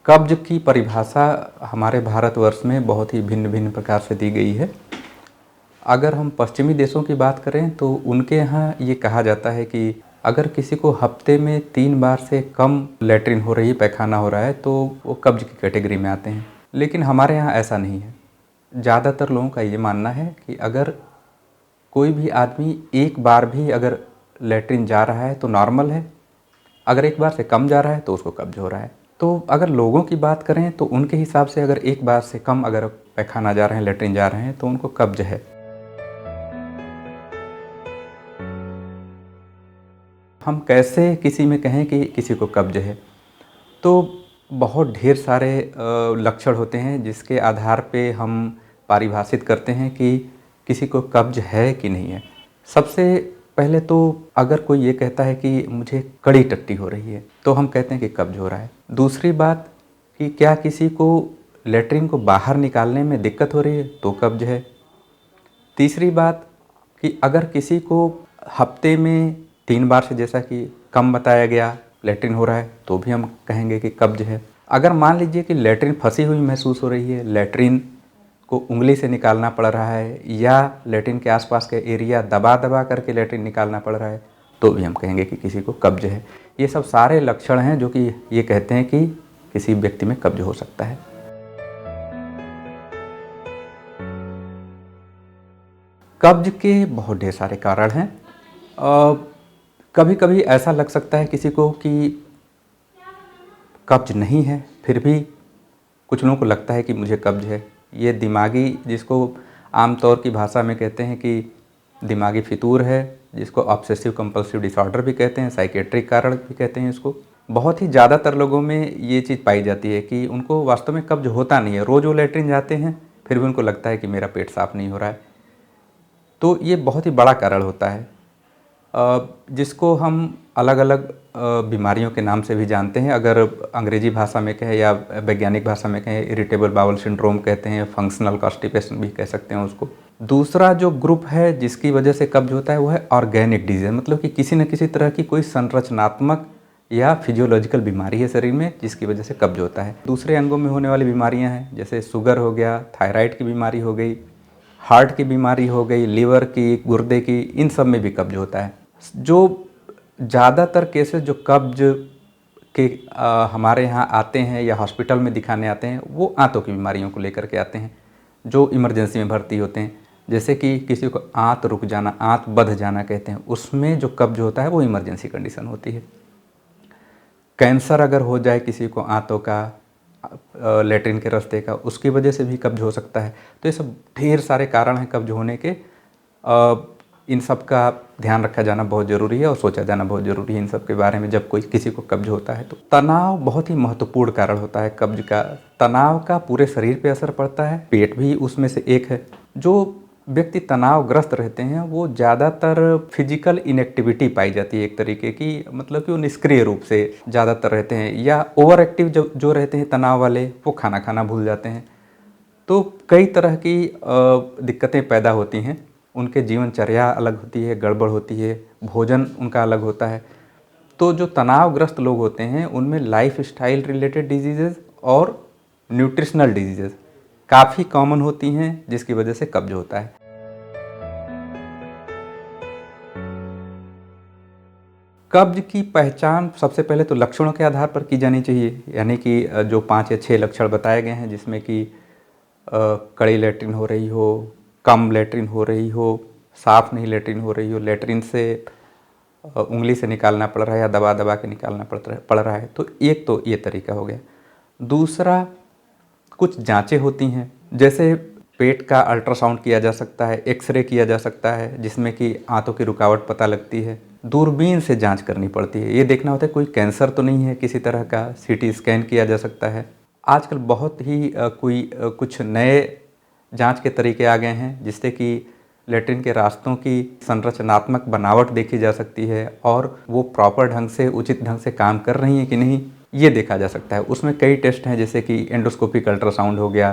कब्ज की परिभाषा हमारे भारतवर्ष में बहुत ही भिन्न भिन्न प्रकार से दी गई है। अगर हम पश्चिमी देशों की बात करें तो उनके यहाँ ये कहा जाता है कि अगर किसी को हफ्ते में 3 बार से कम लैट्रिन हो रही है, पैखाना हो रहा है, तो वो कब्ज की कैटेगरी में आते हैं। लेकिन हमारे यहाँ ऐसा नहीं है। ज़्यादातर लोगों का ये मानना है कि अगर कोई भी आदमी एक बार भी अगर लैट्रिन जा रहा है तो नॉर्मल है, अगर एक बार से कम जा रहा है तो उसको कब्ज हो रहा है। तो अगर लोगों की बात करें तो उनके हिसाब से अगर एक बार से कम अगर पैखाना जा रहे हैं, लैट्रिन जा रहे हैं, तो उनको कब्ज है। हम कैसे किसी में कहें कि किसी को कब्ज है? तो बहुत ढेर सारे लक्षण होते हैं जिसके आधार पे हम परिभाषित करते हैं कि किसी को कब्ज है कि नहीं है। सबसे पहले तो अगर कोई ये कहता है कि मुझे कड़ी टट्टी हो रही है तो हम कहते हैं कि कब्ज हो रहा है। दूसरी बात कि क्या किसी को लैट्रिन को बाहर निकालने में दिक्कत हो रही है तो कब्ज है। तीसरी बात कि अगर किसी को हफ्ते में 3 बार से जैसा कि कम बताया गया लैट्रिन हो रहा है तो भी हम कहेंगे कि कब्ज है। अगर मान लीजिए कि लैट्रिन फंसी हुई महसूस हो रही है, लैट्रिन को उंगली से निकालना पड़ रहा है या लैट्रिन के आसपास के एरिया दबा दबा करके लैट्रिन निकालना पड़ रहा है तो भी हम कहेंगे कि किसी को कब्ज है। ये सब सारे लक्षण हैं जो कि ये कहते हैं कि किसी व्यक्ति में कब्ज हो सकता है। कब्ज के बहुत ढेर सारे कारण हैं। कभी कभी ऐसा लग सकता है किसी को कि कब्ज नहीं है, फिर भी कुछ लोगों को लगता है कि मुझे कब्ज है। ये दिमागी, जिसको आमतौर की भाषा में कहते हैं कि दिमागी फितूर है, जिसको ऑब्सेसिव कंपल्सिव डिसऑर्डर भी कहते हैं, साइकेट्रिक कारण भी कहते हैं इसको। बहुत ही ज़्यादातर लोगों में ये चीज़ पाई जाती है कि उनको वास्तव में कब्ज होता नहीं है। रोज़ वो लैट्रिन जाते हैं फिर भी उनको लगता है कि मेरा पेट साफ़ नहीं हो रहा है। तो ये बहुत ही बड़ा कारण होता है, जिसको हम अलग अलग बीमारियों के नाम से भी जानते हैं। अगर अंग्रेजी भाषा में कहें या वैज्ञानिक भाषा में कहें, इरिटेबल बाउल सिंड्रोम कहते हैं, फंक्शनल कॉन्स्टिपेशन भी कह सकते हैं उसको। दूसरा जो ग्रुप है जिसकी वजह से कब्ज होता है वो है ऑर्गेनिक डिजीज, मतलब कि किसी न किसी तरह की कोई संरचनात्मक या फिजियोलॉजिकल बीमारी है शरीर में जिसकी वजह से कब्ज होता है। दूसरे अंगों में होने वाली बीमारियां हैं, जैसे शुगर हो गया, थायराइड की बीमारी हो गई, हार्ट की बीमारी हो गई, लीवर की, गुर्दे की, इन सब में भी कब्ज होता है। जो ज़्यादातर केसेस जो कब्ज के हमारे यहाँ आते हैं या हॉस्पिटल में दिखाने आते हैं वो आंतों की बीमारियों को लेकर के आते हैं, जो इमरजेंसी में भर्ती होते हैं। जैसे कि किसी को आंत रुक जाना, आंत बंध जाना कहते हैं, उसमें जो कब्ज होता है वो इमरजेंसी कंडीशन होती है। कैंसर अगर हो जाए किसी को आंतों का, लैट्रिन के रास्ते का, उसकी वजह से भी कब्ज हो सकता है। तो ये सब ढेर सारे कारण हैं कब्ज होने के। इन सब का ध्यान रखा जाना बहुत ज़रूरी है और सोचा जाना बहुत ज़रूरी है इन सब के बारे में जब कोई किसी को कब्ज होता है। तो तनाव बहुत ही महत्वपूर्ण कारण होता है कब्ज का। तनाव का पूरे शरीर पे असर पड़ता है, पेट भी उसमें से एक है। जो व्यक्ति तनावग्रस्त रहते हैं वो ज़्यादातर फिजिकल इनएक्टिविटी पाई जाती है एक तरीके की, मतलब कि वो निष्क्रिय रूप से ज़्यादातर रहते हैं, या ओवर एक्टिव जो रहते हैं तनाव वाले, वो खाना खाना भूल जाते हैं। तो कई तरह की दिक्कतें पैदा होती हैं, उनके जीवनचर्या अलग होती है, गड़बड़ होती है, भोजन उनका अलग होता है। तो जो तनावग्रस्त लोग होते हैं उनमें लाइफस्टाइल रिलेटेड डिजीज़ेज़ और न्यूट्रिशनल डिजीज़ेज़ काफ़ी कॉमन होती हैं जिसकी वजह से कब्ज होता है। कब्ज की पहचान सबसे पहले तो लक्षणों के आधार पर की जानी चाहिए, यानी कि जो 5 या 6 लक्षण बताए गए हैं, जिसमें कि कड़ी लैट्रिन हो रही हो, कम लैट्रिन हो रही हो, साफ़ नहीं लैट्रिन हो रही हो, लैट्रिन से उंगली से निकालना पड़ रहा है या दबा दबा के निकालना पड़ रहा है। तो एक तो ये तरीका हो गया। दूसरा, कुछ जांचें होती हैं, जैसे पेट का अल्ट्रासाउंड किया जा सकता है, एक्सरे किया जा सकता है, जिसमें कि आंतों की रुकावट पता लगती है। दूरबीन से जांच करनी पड़ती है, ये देखना होता है कोई कैंसर तो नहीं है किसी तरह का, सीटी स्कैन किया जा सकता है। आजकल बहुत ही कुछ नए जांच के तरीके आ गए हैं जिससे कि लैट्रिन के रास्तों की संरचनात्मक बनावट देखी जा सकती है और वो प्रॉपर ढंग से, उचित ढंग से काम कर रही हैं कि नहीं, ये देखा जा सकता है। उसमें कई टेस्ट हैं, जैसे कि एंडोस्कोपिक अल्ट्रासाउंड हो गया,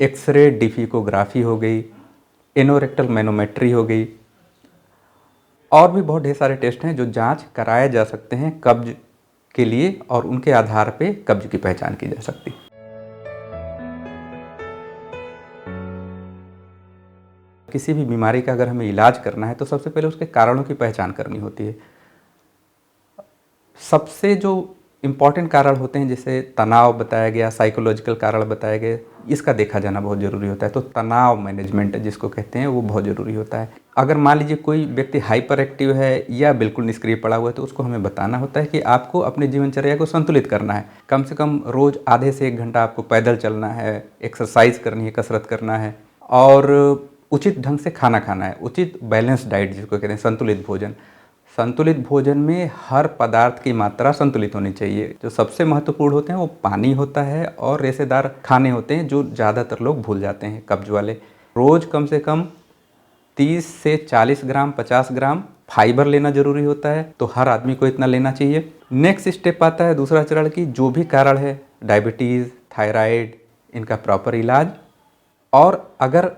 एक्सरे डिफिकोग्राफी हो गई, एनोरेक्टल मैनोमेट्री हो गई, और भी बहुत ढेर सारे टेस्ट हैं जो जांच कराए जा सकते हैं कब्ज के लिए और उनके आधार पे कब्ज की पहचान की जा सकती है। किसी भी बीमारी का अगर हमें इलाज करना है तो सबसे पहले उसके कारणों की पहचान करनी होती है। सबसे जो इम्पॉर्टेंट कारण होते हैं, जैसे तनाव बताया गया, साइकोलॉजिकल कारण बताए गए, इसका देखा जाना बहुत ज़रूरी होता है। तो तनाव मैनेजमेंट जिसको कहते हैं वो बहुत ज़रूरी होता है। अगर मान लीजिए कोई व्यक्ति हाइपर एक्टिव है या बिल्कुल निष्क्रिय पड़ा हुआ है तो उसको हमें बताना होता है कि आपको अपनी जीवनचर्या को संतुलित करना है। कम से कम रोज़ आधे से 1 घंटा आपको पैदल चलना है, एक्सरसाइज करनी है, कसरत करना है और उचित ढंग से खाना खाना है। उचित बैलेंस डाइट जिसको कहते हैं, संतुलित भोजन। संतुलित भोजन में हर पदार्थ की मात्रा संतुलित होनी चाहिए। जो सबसे महत्वपूर्ण होते हैं वो पानी होता है और रेशेदार खाने होते हैं, जो ज़्यादातर लोग भूल जाते हैं कब्ज वाले। रोज़ कम से कम 30 से 40 ग्राम 50 ग्राम फाइबर लेना जरूरी होता है, तो हर आदमी को इतना लेना चाहिए। नेक्स्ट स्टेप आता है दूसरा चरण की, जो भी कारण है, डायबिटीज़, थायराइड, इनका प्रॉपर इलाज। और अगर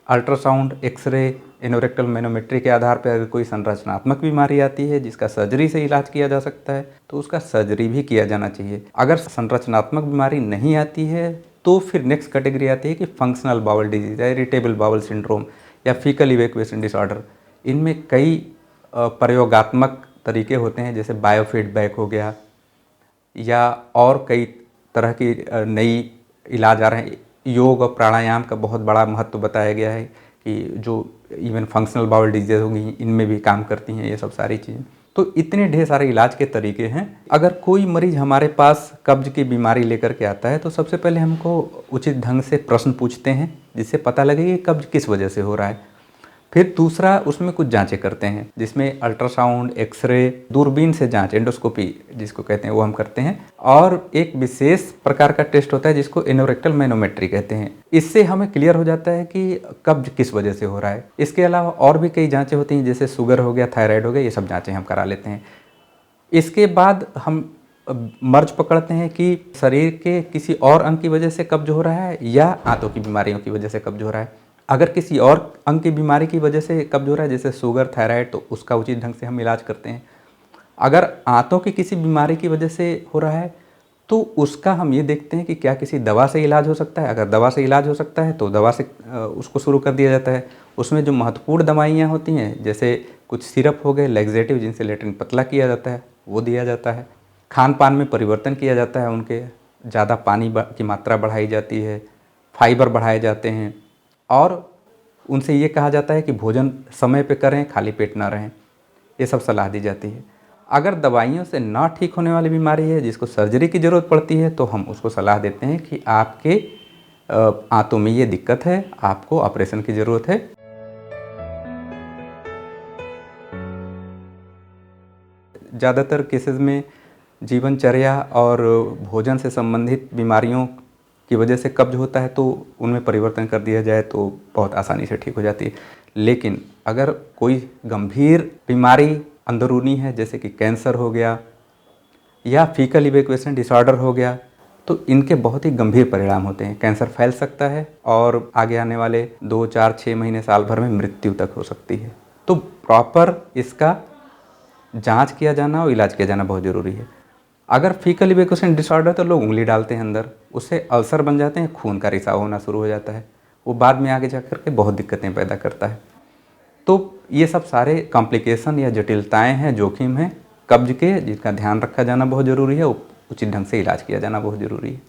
अल्ट्रासाउंड, एक्सरे, एनोरेक्टल मैनोमेट्री के आधार पर अगर कोई संरचनात्मक बीमारी आती है जिसका सर्जरी से इलाज किया जा सकता है तो उसका सर्जरी भी किया जाना चाहिए। अगर संरचनात्मक बीमारी नहीं आती है तो फिर नेक्स्ट कैटेगरी आती है कि फंक्शनल बाउल डिजीज या इरिटेबल बाउल सिंड्रोम या फीकल इवैक्यूएशन डिसऑर्डर। इनमें कई प्रयोगात्मक तरीके होते हैं, जैसे बायोफीडबैक हो गया या और कई तरह की नई इलाज आ रहे हैं। योग और प्राणायाम का बहुत बड़ा महत्व बताया गया है कि जो इवन फंक्शनल बाउल डिजीज होगी इनमें भी काम करती हैं ये सब सारी चीज़ें। तो इतने ढेर सारे इलाज के तरीके हैं। अगर कोई मरीज हमारे पास कब्ज की बीमारी लेकर के आता है तो सबसे पहले हमको उचित ढंग से प्रश्न पूछते हैं जिससे पता लगे कि कब्ज किस वजह से हो रहा है। फिर दूसरा, उसमें कुछ जांचें करते हैं जिसमें अल्ट्रासाउंड, एक्सरे, दूरबीन से जांच, एंडोस्कोपी जिसको कहते हैं, वो हम करते हैं। और एक विशेष प्रकार का टेस्ट होता है जिसको एनोरेक्टल मैनोमेट्री कहते हैं। इससे हमें क्लियर हो जाता है कि कब्ज किस वजह से हो रहा है। इसके अलावा और भी कई जाँचें होती हैं, जैसे शुगर हो गया, थायराइड हो गया, ये सब जाँचें हम करा लेते हैं। इसके बाद हम मर्ज पकड़ते हैं कि शरीर के किसी और अंग की वजह से कब्ज हो रहा है या आंतों की बीमारियों की वजह से कब्ज हो रहा है। अगर किसी और अंग की बीमारी की वजह से कब्ज हो रहा है, जैसे शुगर, थायराइड, तो उसका उचित ढंग से हम इलाज करते हैं। अगर आंतों की किसी बीमारी की वजह से हो रहा है तो उसका हम ये देखते हैं कि क्या किसी दवा से इलाज हो सकता है। अगर दवा से इलाज हो सकता है तो दवा से उसको शुरू कर दिया जाता है। उसमें जो महत्वपूर्ण दवाइयाँ होती हैं, जैसे कुछ सिरप हो गए, लैक्सेटिव, जिनसे लेट्रिन पतला किया जाता है, वो दिया जाता है। खान पान में परिवर्तन किया जाता है, उनके ज़्यादा पानी की मात्रा बढ़ाई जाती है, फाइबर बढ़ाए जाते हैं और उनसे ये कहा जाता है कि भोजन समय पे करें, खाली पेट ना रहें। ये सब सलाह दी जाती है। अगर दवाइयों से ना ठीक होने वाली बीमारी है जिसको सर्जरी की ज़रूरत पड़ती है तो हम उसको सलाह देते हैं कि आपके आंतों में ये दिक्कत है, आपको ऑपरेशन की ज़रूरत है। ज़्यादातर केसेस में जीवनचर्या और भोजन से संबंधित बीमारियों की वजह से कब्ज होता है तो उनमें परिवर्तन कर दिया जाए तो बहुत आसानी से ठीक हो जाती है। लेकिन अगर कोई गंभीर बीमारी अंदरूनी है, जैसे कि कैंसर हो गया या फीकल इवैक्यूएशन डिसऑर्डर हो गया, तो इनके बहुत ही गंभीर परिणाम होते हैं। कैंसर फैल सकता है और आगे आने वाले 2, 4, 6 महीने, साल भर में मृत्यु तक हो सकती है। तो प्रॉपर इसका जांच किया जाना और इलाज किया जाना बहुत ज़रूरी है। अगर फीकल इवैक्यूएशन डिसऑर्डर तो लोग उंगली डालते हैं अंदर, उससे अल्सर बन जाते हैं, खून का रिसाव होना शुरू हो जाता है, वो बाद में आगे जा कर के बहुत दिक्कतें पैदा करता है। तो ये सब सारे कॉम्प्लिकेशन या जटिलताएं हैं, जोखिम हैं कब्ज के, जिसका ध्यान रखा जाना बहुत ज़रूरी है, उचित ढंग से इलाज किया जाना बहुत ज़रूरी है।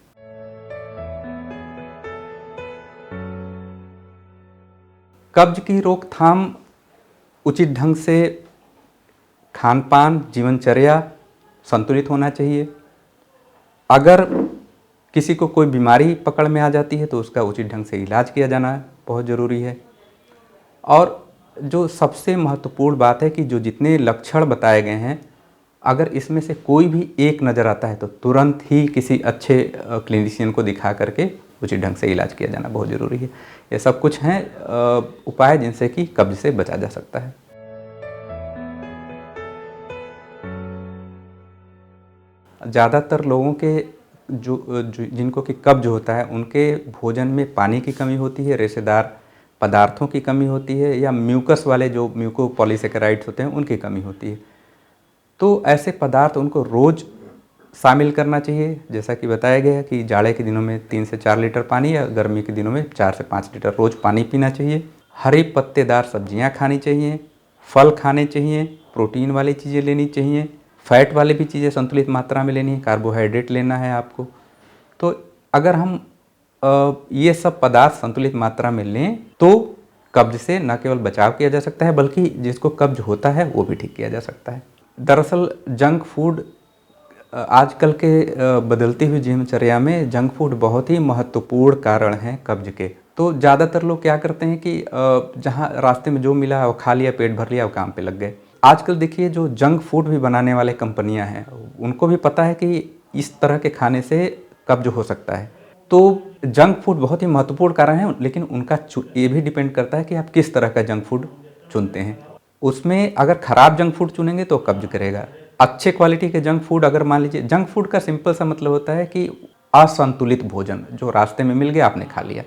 कब्ज की रोकथाम उचित ढंग से खान पान, जीवनचर्या संतुलित होना चाहिए। अगर किसी को कोई बीमारी पकड़ में आ जाती है तो उसका उचित ढंग से इलाज किया जाना बहुत ज़रूरी है। और जो सबसे महत्वपूर्ण बात है कि जो जितने लक्षण बताए गए हैं, अगर इसमें से कोई भी एक नज़र आता है तो तुरंत ही किसी अच्छे क्लिनिशियन को दिखा करके उचित ढंग से इलाज किया जाना बहुत ज़रूरी है। ये सब कुछ हैं उपाय जिनसे कि कब्ज से बचा जा सकता है। ज़्यादातर लोगों के जो जिनको कि कब्ज होता है उनके भोजन में पानी की कमी होती है, रेशेदार पदार्थों की कमी होती है या म्यूकस वाले जो म्यूकोपॉलीसेकेराइड्स होते हैं उनकी कमी होती है। तो ऐसे पदार्थ उनको रोज़ शामिल करना चाहिए। जैसा कि बताया गया कि जाड़े के दिनों में 3 से 4 लीटर पानी या गर्मी के दिनों में 4 से 5 लीटर रोज़ पानी पीना चाहिए। हरी पत्तेदार सब्जियां खानी चाहिए, फल खाने चाहिए, प्रोटीन वाली चीज़ें लेनी चाहिए, फैट वाली भी चीज़ें संतुलित मात्रा में लेनी है, कार्बोहाइड्रेट लेना है आपको। तो अगर हम ये सब पदार्थ संतुलित मात्रा में लें तो कब्ज से न केवल बचाव किया जा सकता है बल्कि जिसको कब्ज होता है वो भी ठीक किया जा सकता है। दरअसल जंक फूड आजकल के बदलती हुई जीवनचर्या में जंक फूड बहुत ही महत्वपूर्ण कारण है कब्ज के। तो ज़्यादातर लोग क्या करते हैं कि जहाँ रास्ते में जो मिला वो खा लिया, पेट भर लिया और काम पे लग गए। आजकल देखिए जो जंक फूड भी बनाने वाले कंपनियां हैं उनको भी पता है कि इस तरह के खाने से कब्ज हो सकता है। तो जंक फूड बहुत ही महत्वपूर्ण कारण है, लेकिन उनका ये भी डिपेंड करता है कि आप किस तरह का जंक फूड चुनते हैं। उसमें अगर ख़राब जंक फूड चुनेंगे तो कब्ज करेगा। अच्छे क्वालिटी के जंक फूड, अगर मान लीजिए जंक फूड का सिंपल सा मतलब होता है कि असंतुलित भोजन जो रास्ते में मिल गया आपने खा लिया।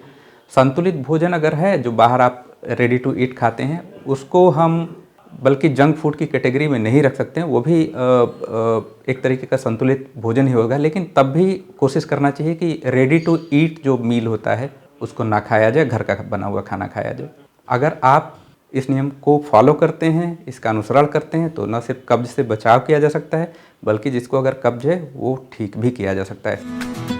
संतुलित भोजन अगर है जो बाहर आप रेडी टू ईट खाते हैं उसको हम बल्कि जंक फूड की कैटेगरी में नहीं रख सकते हैं। वो भी एक तरीके का संतुलित भोजन ही होगा, लेकिन तब भी कोशिश करना चाहिए कि रेडी टू ईट जो मील होता है उसको ना खाया जाए, घर का बना हुआ खाना खाया जाए। अगर आप इस नियम को फॉलो करते हैं, इसका अनुसरण करते हैं तो न सिर्फ कब्ज से बचाव किया जा सकता है बल्कि जिसको अगर कब्ज है वो ठीक भी किया जा सकता है।